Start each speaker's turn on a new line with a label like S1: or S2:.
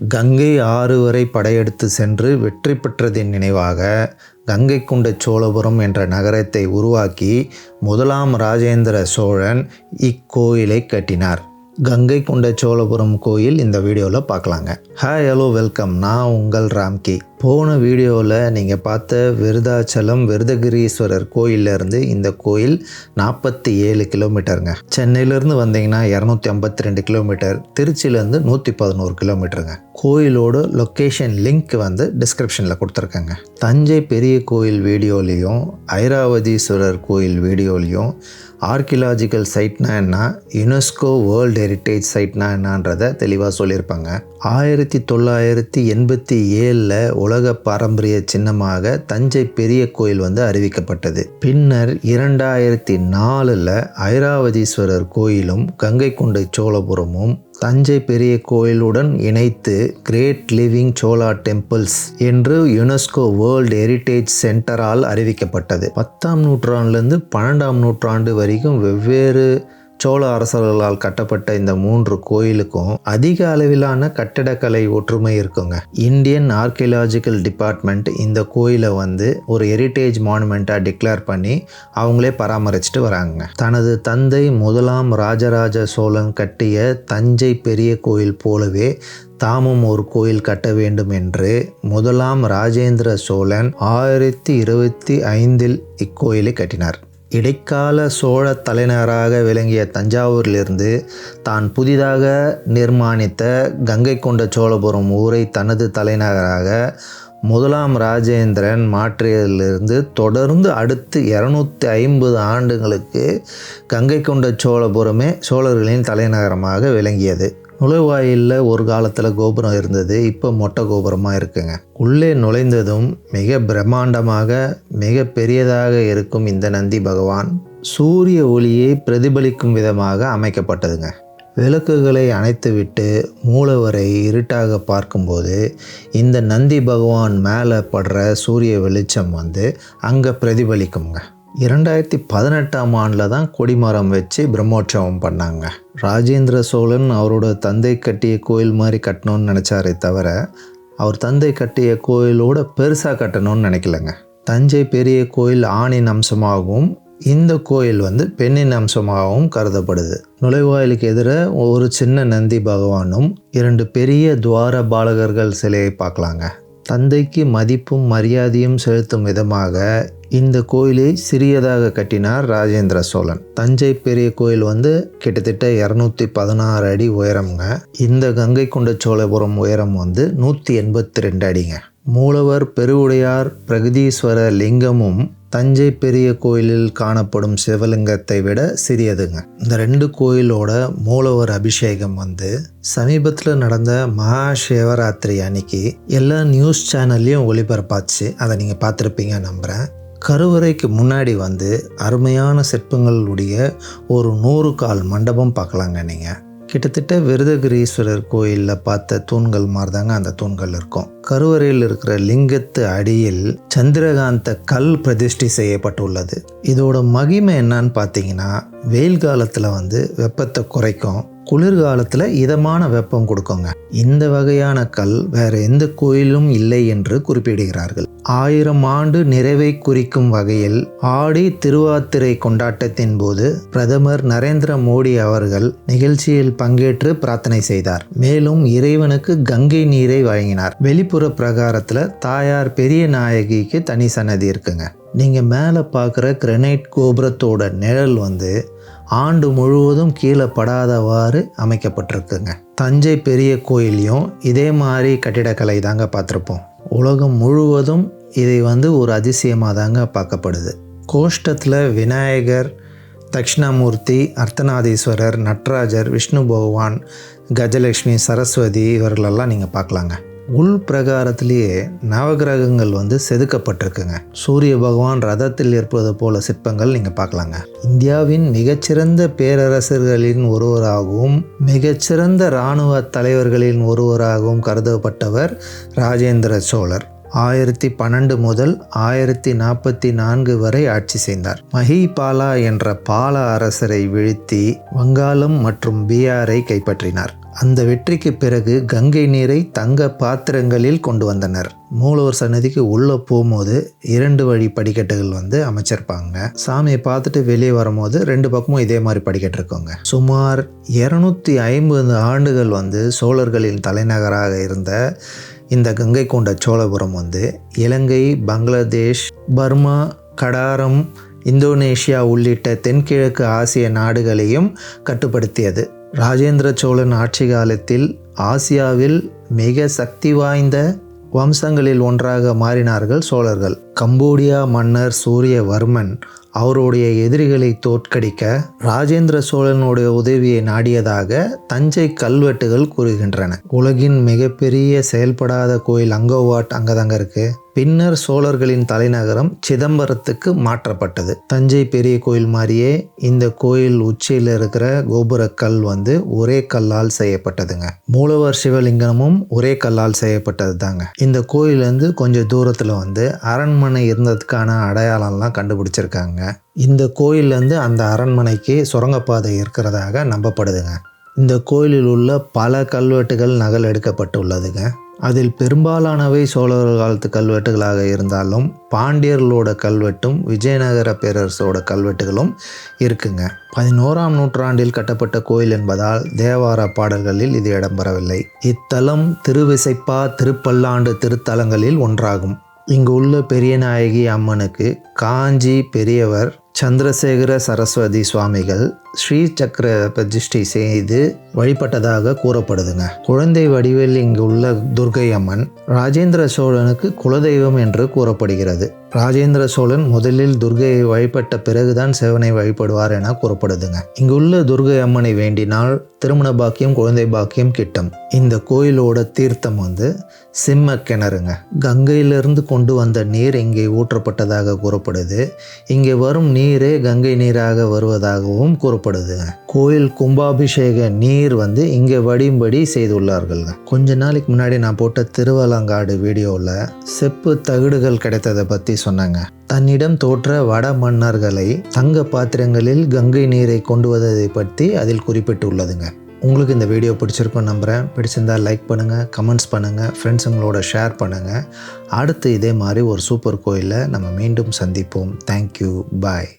S1: கங்கை ஆறு வரை படையெடுத்து சென்று வெற்றி பெற்றதின் நினைவாக கங்கை கொண்ட சோழபுரம் என்ற நகரத்தை உருவாக்கி முதலாம் ராஜேந்திர சோழன் இக்கோயிலை கட்டினார். கங்கை கொண்ட சோழபுரம் கோயில் இந்த வீடியோவில் பார்க்கலாங்க. ஹாய் ஹலோ வெல்கம், நான் உங்கள் ராம்கி. போன வீடியோவில் நீங்கள் பார்த்த விருதாச்சலம் விருதகிரீஸ்வரர் கோயிலிருந்து இந்த கோயில் 47 கிலோமீட்டருங்க. சென்னையிலேருந்து வந்தீங்கன்னா 252 கிலோமீட்டர், திருச்சியிலேருந்து 111 கிலோமீட்டருங்க. கோயிலோட லொக்கேஷன் லிங்க் டிஸ்கிரிப்ஷனில் கொடுத்துருக்கேங்க. தஞ்சை பெரிய கோயில் வீடியோலையும் ஐராவதீஸ்வரர் கோயில் வீடியோலையும் ஆர்கியலாஜிக்கல் சைட்னா என்ன, யுனெஸ்கோ வேர்ல்டு ஹெரிட்டேஜ் சைட்னா என்னன்றதை தெளிவாக சொல்லியிருப்பாங்க. 1987 உலக பாரம்பரிய சின்னமாக தஞ்சை பெரிய கோயில் அறிவிக்கப்பட்டது. பின்னர் 2004 ஐராவதீஸ்வரர் கோயிலும் கங்கை கொண்ட சோழபுரமும் தஞ்சை பெரிய கோயிலுடன் இணைத்து கிரேட் லிவிங் சோழா டெம்பிள்ஸ் என்று யுனெஸ்கோ வேர்ல்டு ஹெரிட்டேஜ் சென்டரால் அறிவிக்கப்பட்டது. 10ஆம் நூற்றாண்டிலிருந்து 12ஆம் நூற்றாண்டு வரைக்கும் வெவ்வேறு சோழ அரசர்களால் கட்டப்பட்ட இந்த 3 கோயிலுக்கும் அதிக அளவிலான கட்டடக்கலை ஒற்றுமை இருக்குங்க. இந்தியன் ஆர்கியலாஜிக்கல் டிபார்ட்மெண்ட் இந்த கோயிலை ஒரு ஹெரிட்டேஜ் மானுமெண்ட்டாக டிக்ளேர் பண்ணி அவங்களே பராமரிச்சுட்டு வராங்க. தனது தந்தை முதலாம் ராஜராஜ சோழன் கட்டிய தஞ்சை பெரிய கோயில் போலவே தாமும் ஒரு கோயில் கட்ட வேண்டும் என்று முதலாம் ராஜேந்திர சோழன் 1025 இக்கோயிலை கட்டினார். இடைக்கால சோழ தலைநகராக விளங்கிய தஞ்சாவூரிலிருந்து தான் புதிதாக நிர்மாணித்த கங்கை கொண்ட சோழபுரம் ஊரை தனது தலைநகராக முதலாம் ராஜேந்திரன் மாற்றியதிலிருந்து தொடர்ந்து அடுத்து 250 ஆண்டுகளுக்கு கங்கை கொண்ட சோழபுரமே சோழர்களின் தலைநகரமாக விளங்கியது. நுழைவாயிலில் ஒரு காலத்தில் கோபுரம் இருந்தது, இப்போ மொட்டை கோபுரமாக இருக்குங்க. உள்ளே நுழைந்ததும் மிக பிரம்மாண்டமாக மிக பெரியதாக இருக்கும் இந்த நந்தி பகவான் சூரிய ஒளியை பிரதிபலிக்கும் விதமாக அமைக்கப்பட்டதுங்க. விளக்குகளை அணைத்துவிட்டு மூலவரை இருட்டாக பார்க்கும்போது இந்த நந்தி பகவான் மேலே படுற சூரிய வெளிச்சம் அங்கே பிரதிபலிக்குங்க. 2018ஆம் ஆண்டில் தான் கொடிமரம் வச்சு பிரம்மோற்சவம் பண்ணாங்க. ராஜேந்திர சோழன் அவரோட தந்தை கட்டிய கோயில் மாதிரி கட்டணும்னு நினச்சாரே தவிர அவர் தந்தை கட்டிய கோயிலோட பெருசாக கட்டணும்னு நினைக்கலங்க. தஞ்சை பெரிய கோயில் ஆணின் அம்சமாகவும் இந்த கோயில் பெண்ணின் அம்சமாகவும் கருதப்படுது. நுழைவாயிலுக்கு எதிர ஒரு சின்ன நந்தி பகவானும் 2 பெரிய துவார பாலகர்கள் சிலையை பார்க்கலாங்க. தந்தைக்கு மதிப்பும் மரியாதையும் செலுத்தும் விதமாக இந்த கோயிலை சிறியதாக கட்டினார் ராஜேந்திர சோழன். தஞ்சை பெரிய கோயில் கிட்டத்தட்ட 216 அடி உயரம்ங்க. இந்த கங்கை கொண்ட சோழபுரம் உயரம் 182 அடிங்க. மூலவர் பெருவுடையார் பிரகதீஸ்வர லிங்கமும் தஞ்சை பெரிய கோயிலில் காணப்படும் சிவலிங்கத்தை விட சிறியதுங்க. இந்த 2 கோயிலோட மூலவர் அபிஷேகம் சமீபத்தில் நடந்த மகா சிவராத்திரி அன்னைக்கு எல்லா நியூஸ் சேனல்லையும் ஒளிபரப்பாச்சு. அதை நீங்கள் பார்த்துருப்பீங்க நம்புகிறேன். கருவறைக்கு முன்னாடி அருமையான சிற்பங்களுடைய ஒரு 100 கால் மண்டபம் பார்க்கலாங்க. நீங்கள் கிட்டத்தட்ட விருதகிரீஸ்வரர் கோயிலில் பார்த்த தூண்கள் மாதிரி தாங்க அந்த தூண்கள் இருக்கும். கருவறையில் இருக்கிற லிங்கத்து அடியில் சந்திரகாந்த கல் பிரதிஷ்டை செய்யப்பட்டுள்ளது. இதோட மகிமை என்னன்னு பார்த்தீங்கன்னா, வெயில் காலத்தில் வெப்பத்தை குறைக்கும், குளிர்காலத்தில் இதமான வெப்பம் கொடுக்குங்க. இந்த வகையான கல் வேற எந்த கோயிலும் இல்லை என்று குறிப்பிடுகிறார்கள். 1000 ஆண்டு நிறைவை குறிக்கும் வகையில் ஆடி திருவாதிரை கொண்டாட்டத்தின் போது பிரதமர் நரேந்திர மோடி அவர்கள் நிகழ்ச்சியில் பங்கேற்று பிரார்த்தனை செய்தார். மேலும் இறைவனுக்கு கங்கை நீரை வழங்கினார். வெளிப்புற பிரகாரத்தில் தாயார் பெரிய நாயகிக்கு தனி சன்னதி இருக்குங்க. நீங்கள் மேலே பார்க்குற கிரனைட் கோபுரத்தோட நிழல் ஆண்டு முழுவதும் கீழே படாதவாறு அமைக்கப்பட்டிருக்குங்க. தஞ்சை பெரிய கோயிலையும் இதே மாதிரி கட்டிடக்கலை தாங்க பார்த்துருப்போம். உலகம் முழுவதும் இதை ஒரு அதிசயமாக தாங்க பார்க்கப்படுது. கோஷ்டத்தில் விநாயகர், தட்சிணாமூர்த்தி, அர்த்தநாதீஸ்வரர், நடராஜர், விஷ்ணு பகவான், கஜலட்சுமி, சரஸ்வதி இவர்களெல்லாம் நீங்கள் பார்க்கலாங்க. உள் பிரகாரத்திலேயே நவகிரகங்கள் செதுக்கப்பட்டிருக்குங்க. சூரிய பகவான் ரதத்தில் இருப்பது போல சிற்பங்கள் நீங்கள் பார்க்கலாங்க. இந்தியாவின் மிகச்சிறந்த பேரரசர்களின் ஒருவராகவும் மிகச்சிறந்த இராணுவ தலைவர்களின் ஒருவராகவும் கருதப்பட்டவர் ராஜேந்திர சோழர். 1012 முதல் 1044 வரை ஆட்சி செய்தார். மஹிபாலா என்ற பால அரசரை வீழ்த்தி வங்காளம் மற்றும் பீகாரை கைப்பற்றினார். அந்த வெற்றிக்கு பிறகு கங்கை நீரை தங்க பாத்திரங்களில் கொண்டு வந்தனர். மூலவர் சன்னதிக்கு உள்ளே போகும்போது 2 வழி படிக்கட்டுகள் வந்து அமைச்சிருப்பாங்க. சாமியை பார்த்துட்டு வெளியே வரும்போது 2 பக்கமும் இதே மாதிரி படிக்கட்டு இருக்குங்க. சுமார் 250 ஆண்டுகள் வந்து சோழர்களின் தலைநகராக இருந்த இந்த கங்கை கொண்ட சோழபுரம் வந்து இலங்கை, பங்களாதேஷ், பர்மா, கடாரம், இந்தோனேஷியா உள்ளிட்ட தென்கிழக்கு ஆசிய நாடுகளையும் கட்டுப்படுத்தியது. ராஜேந்திர சோழன் ஆட்சி காலத்தில் ஆசியாவில் மிக சக்தி வாய்ந்த வம்சங்களில் ஒன்றாக மாறினார்கள் சோழர்கள். கம்போடியா மன்னர் சூரியவர்மன் அவருடைய எதிரிகளை தோற்கடிக்க ராஜேந்திர சோழனுடைய உதவியை நாடியதாக தஞ்சை கல்வெட்டுகள் கூறுகின்றன. உலகின் மிகப்பெரிய செயல்படாத கோயில் அங்கோவாட் அங்கதாங்க இருக்கு. பின்னர் சோழர்களின் தலைநகரம் சிதம்பரத்துக்கு மாற்றப்பட்டது. தஞ்சை பெரிய கோயில் மாதிரியே இந்த கோயில் உச்சியில் இருக்கிற கோபுரக்கல் வந்து ஒரே கல்லால் செய்யப்பட்டதுங்க. மூலவர் சிவலிங்கமும் ஒரே கல்லால் செய்யப்பட்டது தாங்க. இந்த கோயில் வந்து கொஞ்சம் தூரத்தில் வந்து அரண்மனை இருந்ததுக்கான அடையாளம்லாம் கண்டுபிடிச்சிருக்காங்க. இந்த கோயிலேருந்து அந்த அரண்மனைக்கு சுரங்கப்பாதை இருக்கிறதாக நம்பப்படுதுங்க. இந்த கோயிலில் உள்ள பல கல்வெட்டுகள் நகல் எடுக்கப்பட்டுள்ளதுங்க. அதில் பெரும்பாலானவை சோழர் காலத்து கல்வெட்டுகளாக இருந்தாலும் பாண்டியர்களோட கல்வெட்டும் விஜயநகர பேரரசோட கல்வெட்டுகளும் இருக்குங்க. 11ஆம் நூற்றாண்டில் கட்டப்பட்ட கோயில் என்பதால் தேவார பாடல்களில் இது இடம்பெறவில்லை. இத்தலம் திருவிசைப்பா திருப்பல்லாண்டு திருத்தலங்களில் ஒன்றாகும். இங்கு உள்ள பெரியநாயகி அம்மனுக்கு காஞ்சி பெரியவர் சந்திரசேகர சரஸ்வதி சுவாமிகள் ஸ்ரீ சக்கர பிரதிஷ்டை செய்து வழிபட்டதாக கூறப்படுதுங்க. குழந்தை வடிவில் இங்கு உள்ள துர்க்கை அம்மன் ராஜேந்திர சோழனுக்கு குலதெய்வம் என்று கூறப்படுகிறது. ராஜேந்திர சோழன் முதலில் துர்க்கையை வழிபட்ட பிறகுதான் சிவனை வழிபடுவார் என கூறப்படுதுங்க. இங்கு உள்ள துர்க்கை அம்மனை வேண்டினால் திருமண பாக்கியம், குழந்தை பாக்கியம் கிட்டும். இந்த கோயிலோட தீர்த்தம் வந்து சிம்ம கிணறுங்க. கங்கையிலிருந்து கொண்டு வந்த நீர் இங்கே ஊற்றப்பட்டதாக கூறப்படுது. இங்கே வரும் நீரே கங்கை நீராக வருவதாகவும் கூறப்படுது. கோயில் கும்பாபிஷேக நீர் வந்து இங்கே வடியும்படி செய்துள்ளார்கள். கொஞ்ச நாளைக்கு முன்னாடி நான் போட்ட திருவலங்காடு வீடியோவில் செப்பு தகடுகள் கிடைத்ததை பற்றி சொன்னாங்க. தன்னிடம் தோற்ற வட மன்னர்களை தங்க பாத்திரங்களில் கங்கை நீரை கொண்டு வந்ததை பற்றி அதில் குறிப்பிட்டுள்ளதுங்க. உங்களுக்கு இந்த வீடியோ பிடிச்சிருக்குன்னு நம்புகிறேன். பிடிச்சிருந்தால் லைக் பண்ணுங்கள், கமெண்ட்ஸ் பண்ணுங்கள், ஃப்ரெண்ட்ஸுங்களோட ஷேர் பண்ணுங்கள். அடுத்து இதே மாதிரி ஒரு சூப்பர் கோயிலில் நம்ம மீண்டும் சந்திப்போம். தேங்க்யூ, பாய்.